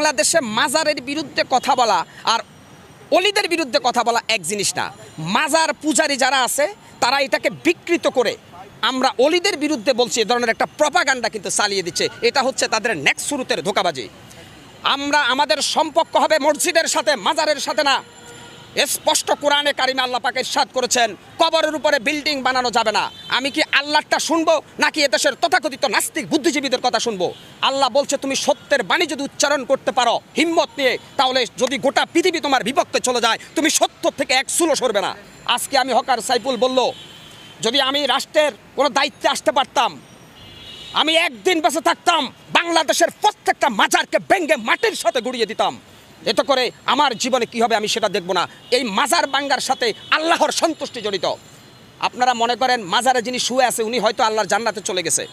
বাংলাদেশে মাজারের বিরুদ্ধে কথা বলা আর অলিদের বিরুদ্ধে কথা বলা এক জিনিস না। মাজার পূজারী যারা আছে তারা এটাকে বিকৃত করে আমরা অলিদের বিরুদ্ধে বলছি, এ ধরনের একটা প্রপাগান্ডা কিন্তু চালিয়ে দিচ্ছে। এটা হচ্ছে তাদের নেক্সট শুরুতের ধোঁকাবাজি। আমাদের সম্পর্ক হবে মসজিদের সাথে, মাজারের সাথে না। স্পষ্ট কোরআনে কারিমে আল্লাহ পাক ইরশাদ করেছেন কবরের উপরে বিল্ডিং বানানো যাবে না। আমি কি আল্লাহটা শুনবো নাকি এদেশের তথাকথিত নাস্তিক বুদ্ধিজীবীদের কথা শুনবো? আল্লাহ বলছে তুমি সত্যের বাণী যদি উচ্চারণ করতে পারো হিম্মত নিয়ে, তাহলে যদি গোটা পৃথিবী তোমার বিপক্ষে চলে যায় তুমি সত্য থেকে এক চুলও সরবে না। আজকে আমি হকার সাইফুল বলল, যদি আমি রাষ্ট্রের কোনো দায়িত্বে আসতে পারতাম, আমি একদিন বেঁচে থাকতাম বাংলাদেশের প্রত্যেকটা মাজারকে ভেঙে মাটির সাথে গুড়িয়ে দিতাম। এতে করে আমার জীবনে কি হবে আমি সেটা দেখব না। এই মাজার ভাঙ্গার সাথে আল্লাহর সন্তুষ্টি জড়িত। আপনারা মনে করেন মাজারে যিনি শুয়ে আছে উনি হয়তো আল্লাহর জান্নাতে চলে গেছে।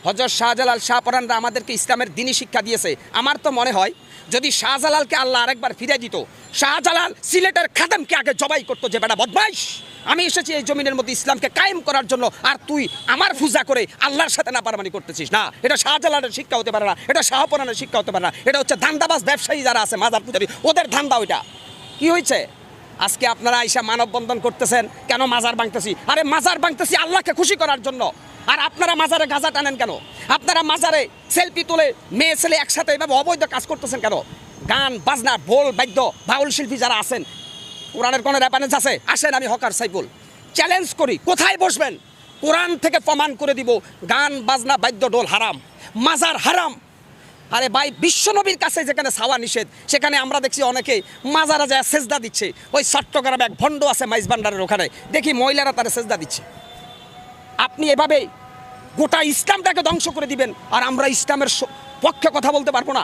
হযরত শাহজালাল শাহপরানরা আমাদেরকে ইসলামের দ্বীনি শিক্ষা দিয়েছে। আমার তো মনে হয় যদি শাহজালালকে আল্লাহ আরেকবার ফিরে দিত, শাহজালাল সিলেটের খাদেমকে আগে জবাই করতো যে বেটা বদমাইশ, আমি এসেছি এই জমিনের মধ্যে ইসলামকে কায়েম করার জন্য, আর তুই আমার পূজা করে আল্লাহর সাথে নাপারমানি করতেছিস। না, এটা শাহজালালের শিক্ষা হতে পারে না, এটা শাহপরানের শিক্ষা হতে পারে না। এটা হচ্ছে ধান্দাবাজ ব্যবসায়ী যারা আছে মাজার পূজারী, ওদের ধান্দা ওইটা। কি হয়েছে আজকে আপনারা আইসা মানববন্ধন করতেছেন কেন? মাজার ভাঙতেছি। আরে মাজার ভাঙতেছি আল্লাহকে খুশি করার জন্য। আর আপনারা মাজারে গাঁজা টানেন কেন? আপনারা মাজারে সেলফি তুলে মেয়ে ছেলে একসাথে এভাবে অবৈধ কাজ করতেছেন কেন? গান বাজনা ঢোল বাদ্য বাউল শিল্পী যারা আছেন, কোরআনের কোনো রেফারেন্স আছে? আসেন, আমি হকার সাইফুল চ্যালেঞ্জ করি, কোথায় বসবেন কোরআন থেকে প্রমাণ করে দিব গান বাজনা বাদ্য ঢোল হারাম, মাজার হারাম। আরে ভাই, বিশ্বনবীর কাছে যেখানে ছাওয়া নিষেধ সেখানে আমরা দেখছি অনেকে মাজারা যায় সেজদা দিচ্ছে। ওই চট্টগ্রামে এক ভণ্ড আছে মাইজবান্ডারের ওখানে, দেখি মহিলারা তারা সেজদা দিচ্ছে। আপনি এভাবে গোটা ইসলামটাকে ধ্বংস করে দিবেন আর আমরা ইসলামের পক্ষে কথা বলতে পারবো না।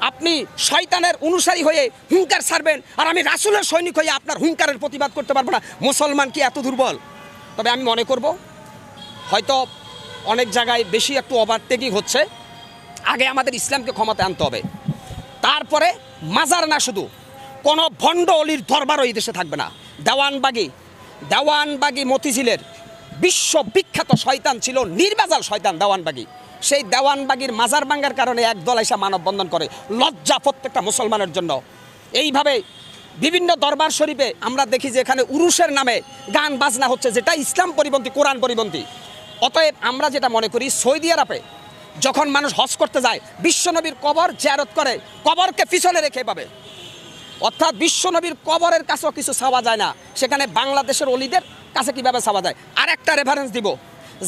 আপনি শয়তানের অনুসারী হয়ে হুঙ্কার ছাড়বেন আর আমি রাসূলের সৈনিক হয়ে আপনার হুঙ্কারের প্রতিবাদ করতে পারবো না। মুসলমান কি এত দুর্বল? তবে আমি মনে করব হয়তো অনেক জায়গায় বেশি একটু ওভারটেকিং হচ্ছে। আগে আমাদের ইসলামকে ক্ষমতায় আনতে হবে, তারপরে মাজার না শুধু কোনো ভণ্ড অলির দরবারও এই দেশে থাকবে না। দেওয়ানবাগি মতিঝিলের বিশ্ববিখ্যাত শয়তান ছিল, নির্বাজাল শয়তান দেওয়ানবাগি। সেই দেওয়ানবাগির মাজার ভাঙ্গার কারণে একদল এসে মানববন্ধন করে, লজ্জা প্রত্যেকটা মুসলমানের জন্য। এইভাবে বিভিন্ন দরবার শরীফে আমরা দেখি যে এখানে উরুসের নামে গান বাজনা হচ্ছে, যেটা ইসলাম পরিপন্থী, কোরআন পরিপন্থী। অতএব আমরা যেটা মনে করি, সৌদি আরবে যখন মানুষ হজ করতে যায় বিশ্বনবীর কবর জিয়ারত করে, কবরকে পিছনে রেখে পাবে, অর্থাৎ বিশ্বনবীর কবরের কাছেও কিছু চাওয়া যায় না, সেখানে বাংলাদেশের অলিদের কাছে কীভাবে চাওয়া যায়। আর একটা রেফারেন্স দিব,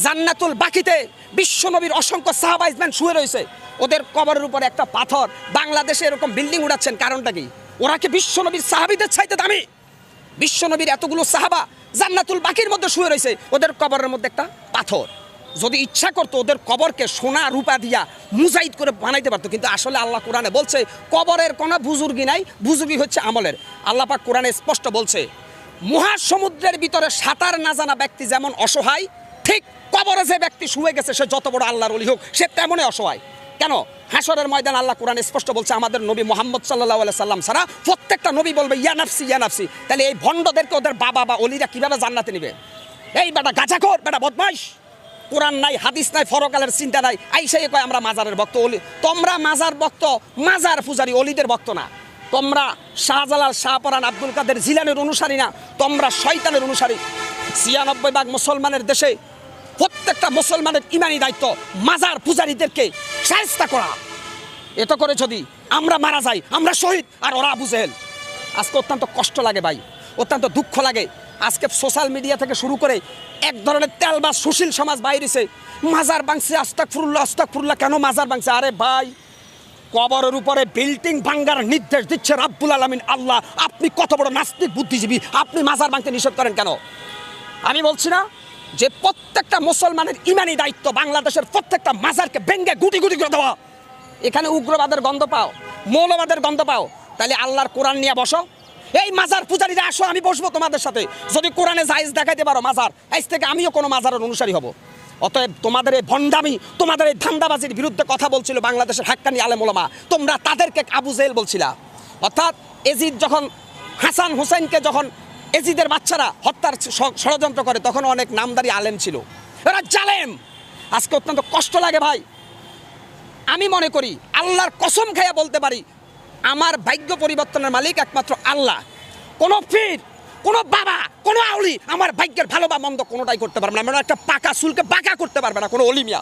জান্নাতুল বাকিতে বিশ্বনবীর অসংখ্য সাহাবাইজমান শুয়ে রয়েছে, ওদের কবরের উপরে একটা পাথর। বাংলাদেশে এরকম বিল্ডিং উড়াচ্ছেন, কারণটা কি? ওরা কি বিশ্বনবীর সাহাবিদের চাইতে দামি? বিশ্বনবীর এতগুলো সাহাবা জান্নাতুল বাকির মধ্যে শুয়ে রয়েছে, ওদের কবরের মধ্যে একটা পাথর। যদি ইচ্ছা করতো ওদের কবরকে সোনা রূপা দিয়া মুজাহিদ করে বানাইতে পারতো, কিন্তু আসলে আল্লাহ কোরআনে বলছে কবরের কোনো বুজুর্গি নাই, বুজুর্গি হচ্ছে আমলের। আল্লাহ পাক কোরআনে স্পষ্ট বলছে মহাসমুদ্রের ভিতরে সাঁতার না জানা ব্যক্তি যেমন অসহায়, ঠিক কবরে যে ব্যক্তি শুয়ে গেছে সে যত বড় আল্লাহর ওলি হোক সে তেমনই অসহায়। কেন? হাসরের ময়দান আল্লাহ কোরআনে স্পষ্ট বলছে আমাদের নবী মুহাম্মদ সাল্লাল্লাহু আলাইহি সাল্লাম ছাড়া প্রত্যেকটা নবী বলবে ইয়া নাফসি ইয়া নাফসি। তাহলে এই ভণ্ডদেরকে ওদের বাবা বা অলিরা কিভাবে জান্নাতে নেবে? এই বেটা গাঁজাখোর, বেটা বদমাইশ, কোরআন নাই, হাদিস নাই, ফরকালের চিন্তা নাই, আইসাই কয় আমরা মাজারের ভক্ত। অলি তোমরা মাজার ভক্ত, মাজার পূজারী, অলিদের ভক্ত না। তোমরা শাহজালাল শাহপরান আব্দুল কাদের জিলানের অনুসারী না, তোমরা শয়তানের অনুসারী। ৯৬% মুসলমানের দেশে প্রত্যেকটা মুসলমানের ইমানি দায়িত্ব মাজার পূজারীদেরকে শায়েস্তা করা। এত করে যদি আমরা মারা যাই আমরা শহীদ আর ওরা আবু জেহেল। আজকে অত্যন্ত কষ্ট লাগে ভাই, অত্যন্ত দুঃখ লাগে। আজকে সোশ্যাল মিডিয়া থেকে শুরু করে এক ধরনের তেলবাজ সুশীল সমাজ বাইরেছে, মাজার ভাঙছে, আস্তাগফিরুল্লাহ আস্তাগফিরুল্লাহ। কেন মাজার ভাঙছে? আরে ভাই, কবরের উপরে বিল্ডিং ভাঙ্গার নির্দেশ দিচ্ছে রাব্বুল আলামিন আল্লাহ। আপনি কত বড় নাস্তিক বুদ্ধিজীবী, আপনি মাজার ভাঙতে নিষেধ করেন কেন? আমি বলছি না যে প্রত্যেকটা মুসলমানের ইমানি দায়িত্ব বাংলাদেশের প্রত্যেকটা মাজারকে ভেঙ্গে গুটি গুটি করে দেওয়া। এখানে উগ্রবাদের গন্ধ পাও, মৌলবাদের গন্ধ পাও, তাহলে আল্লাহর কোরআন নিয়ে বসো। এই মাজার পূজারীরা আসো, আমি বসবো তোমাদের সাথে। যদি কোরআনে জায়েজ দেখাইতে পারো মাজার, আজ থেকে আমিও কোনো মাজারের অনুসারী হব। অতএব তোমাদের এই ভণ্ডামি, তোমাদের এই ধান্দাবাজির বিরুদ্ধে কথা বলছিল বাংলাদেশের হাক্কানি আলেম ওলামা, তোমরা তাদেরকে আবু জেহেল বলছিলা। অর্থাৎ এজিদ যখন হাসান হুসাইনকে যখন এজিদের বাচ্চারা হত্যার ষড়যন্ত্র করে তখন অনেক নামদারি আলেম ছিল, এরা জালেম। আজকে অত্যন্ত কষ্ট লাগে ভাই। আমি মনে করি আল্লাহর কসম খাইয়া বলতে পারি আমার ভাগ্য পরিবর্তনের মালিক একমাত্র আল্লাহ। কোনো পীর, কোনো বাবা, কোনো আউলি আমার ভাগ্যের ভালো বা মন্দ কোনোটাই করতে পারবে না। আমরা একটা পাকা চুলকে বাঁকা করতে পারবে না কোনো অলিমিয়া।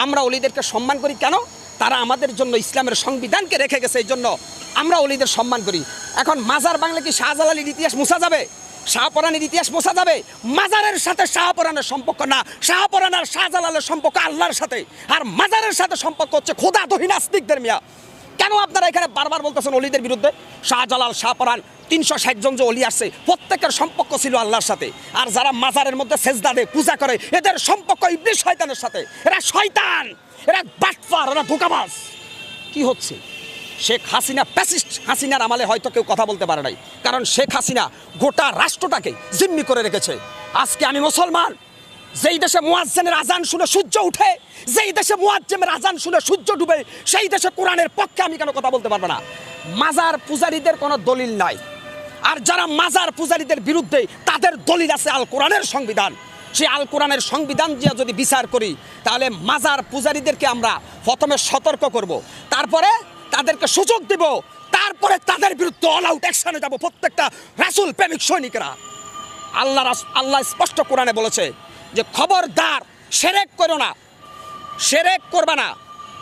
আমরা অলিদেরকে সম্মান করি কেন? তারা আমাদের জন্য ইসলামের সংবিধানকে রেখে গেছে, এই জন্য আমরা অলিদের সম্মান করি। এখন মাজার বাংলা কি শাহজালালির ইতিহাস মুছা যাবে? শাহপরানের ইতিহাস মোছা যাবে? মাজারের সাথে শাহপরানের সম্পর্ক না, শাহপরান আর শাহজালালের সম্পর্ক আল্লাহর সাথে, আর মাজারের সাথে সম্পর্ক হচ্ছে খোদা দহি নাস্তিকদের। মিয়া কেন আপনারা এখানে বারবার বলতেছেন অলিদের বিরুদ্ধে? শাহজালাল, শাহপরান 360 জন যে অলি আসছে প্রত্যেকের সম্পর্ক ছিল আল্লাহর সাথে। আর যারা মাজারের মধ্যে সেজদা দেয়, পূজা করে, এদের সম্পর্ক ইবলিস শয়তানের সাথে। এরা শয়তান, এরা বাটপার, এরা ধোঁকাবাজ। কি হচ্ছে? শেখ হাসিনা প্যাসিস্ট। হাসিনার আমলে হয়তো কেউ কথা বলতে পারে নাই, কারণ শেখ হাসিনা গোটা রাষ্ট্রটাকে জিম্মি করে রেখেছে। আজকে আমি মুসলমান, যেই দেশে মুয়াজ্জিনের আজান শুনে সূর্য উঠে, যেই দেশে মুয়াজ্জিনের আজান শুনে সূর্য ডুবে, সেই দেশে কোরআনের পক্ষে আমি কেন কথা বলতে পারবো না? মাজার পূজারীদের কোনো দলিল নাই, আর যারা মাজার পূজারীদের বিরুদ্ধে তাদের দলিল আছে আল কোরআনের সংবিধান। সেই আল কোরআনের সংবিধান দিয়ে যদি বিচার করি, তাহলে মাজার পূজারীদেরকে আমরা প্রথমে সতর্ক করব, তারপরে তাদেরকে সুযোগ দেব, তারপরে তাদের বিরুদ্ধে অল আউট অ্যাকশনে যাব প্রত্যেকটা রাসূল প্রেমিক সৈনিকরা। আল্লাহ স্পষ্ট কোরআনে বলেছে যে খবরদার শিরক করো না, শিরক করবে না।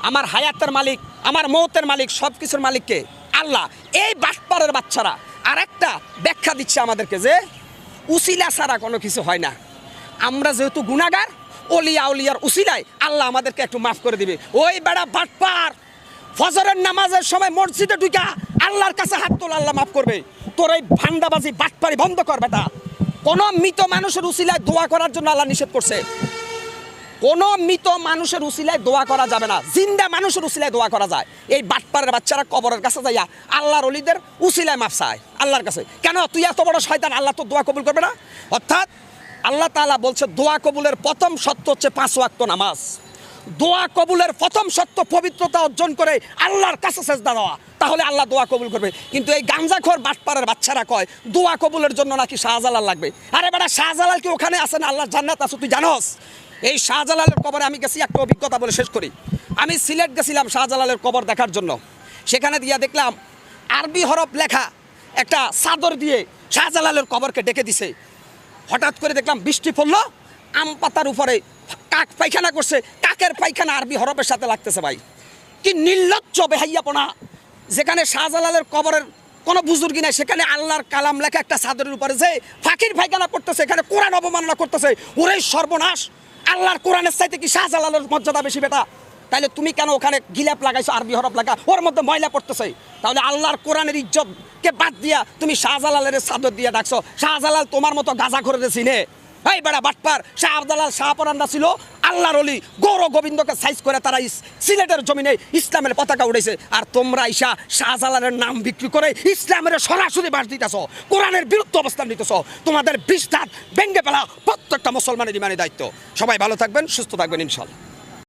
আমার হায়াতের মালিক, আমার মৌতের মালিক, সব কিছুর মালিককে আল্লাহ। এই বাটপারের বাচ্চারা আর একটা ব্যাখ্যা দিচ্ছে আমাদেরকে যে উসিলা ছাড়া কোনো কিছু হয় না। আমরা যেহেতু গুনাহগার, ওলিয়া আউলিয়ার উসিলায় আল্লাহ আমাদেরকে একটু মাফ করে দিবে। ওই বেড়া বাটপার, ফজরের নামাজের সময় মসজিদে ঢুকা আল্লাহর কাছে হাত তোলা, আল্লাহ মাফ করবে। তোর এই ভান্ডাবাজি বাটপারি বন্ধ কর বেটা। কোন মৃত মানুষের উসিলায় দোয়া করার জন্য আল্লাহ নিষেধ করছে। কোন মৃত মানুষের উসিলায় দোয়া করা যাবে না, জিন্দা মানুষের উসিলায় দোয়া করা যায়। এই বাটপারের বাচ্চারা কবরের কাছে যাইয়া আল্লাহর ওলিদের উসিলায় মাফ চায় আল্লাহর কাছে। কেন? তুই এত বড় শয়তান, আল্লাহ তো দোয়া কবুল করবে না। অর্থাৎ আল্লাহ তাআলা বলছে দোয়া কবুলের প্রথম শর্ত হচ্ছে 5 ওয়াক্ত নামাজ। দোয়া কবুলের প্রথম শর্ত পবিত্রতা অর্জন করে আল্লাহর কাছে সেজদা দেওয়া, তাহলে আল্লাহ দোয়া কবুল করবে। কিন্তু এই গাঞ্জাখোর বাটপারের বাচ্চারা কয় দোয়া কবুলের জন্য নাকি শাহজালাল লাগবে। আরে বেটা, শাহজালাল কি ওখানে আছে না আল্লাহর জান্নাত আছে তুই জানোস? এই শাহজালালের কবরে আমি গেছি, একটা অভিজ্ঞতা বলে শেষ করি। আমি সিলেট গেছিলাম শাহজালালের কবর দেখার জন্য। সেখানে দিয়া দেখলাম আরবি হরফ লেখা একটা চাদর দিয়ে শাহজালালের কবরকে ডেকে দিছে। হঠাৎ করে দেখলাম বৃষ্টি পড়লো, আম পাতার উপরে কাক পায়খানা করছে, কাকের পায়খানা আরবি হরফের সাথে লাগতেছে। ভাই কি নির্লজ্জ বেহাইয়াপনা! যেখানে শাহজালালের কবরের কোনো বুজুর্গি নাই, সেখানে আল্লাহর কালাম লেখা একটা চাদরের উপরে যে ফাকির পায়খানা করতেছে, এখানে কোরআন অবমাননা করতেছে। ওরে সর্বনাশ! আল্লাহর কোরআনের চাইতে কি শাহজালালের মর্যাদা বেশি বেটা? তাইলে তুমি কেন ওখানে গিলাপ লাগাইছো, আরবি হরফ লাগা, ওর মধ্যে ময়লা পড়তেছে? তাহলে আল্লাহর কোরআনের ইজ্জতকে বাদ দিয়া তুমি শাহজালালের চাদর দিয়ে ডাকছো। শাহজালাল তোমার মতো গাঁজা করে চিনে? এই বেড়া বাটপার! শাহজালাল, শাহপরানরা ছিল আল্লাহর ওলি, গৌর গোবিন্দকে সাইজ করে তারা সিলেটের জমিনে ইসলামের পতাকা উড়েছে। আর তোমরা ইসা শাহজালালের নাম বিক্রি করে ইসলামের সরাসরি বাস দিতেছ, কোরআনের বিরুদ্ধে অবস্থান নিতেছ। তোমাদের বিস্তার ভেঙ্গে ফেলা প্রত্যেকটা মুসলমানের ইমানি দায়িত্ব। সবাই ভালো থাকবেন, সুস্থ থাকবেন ইনশাআল্লাহ।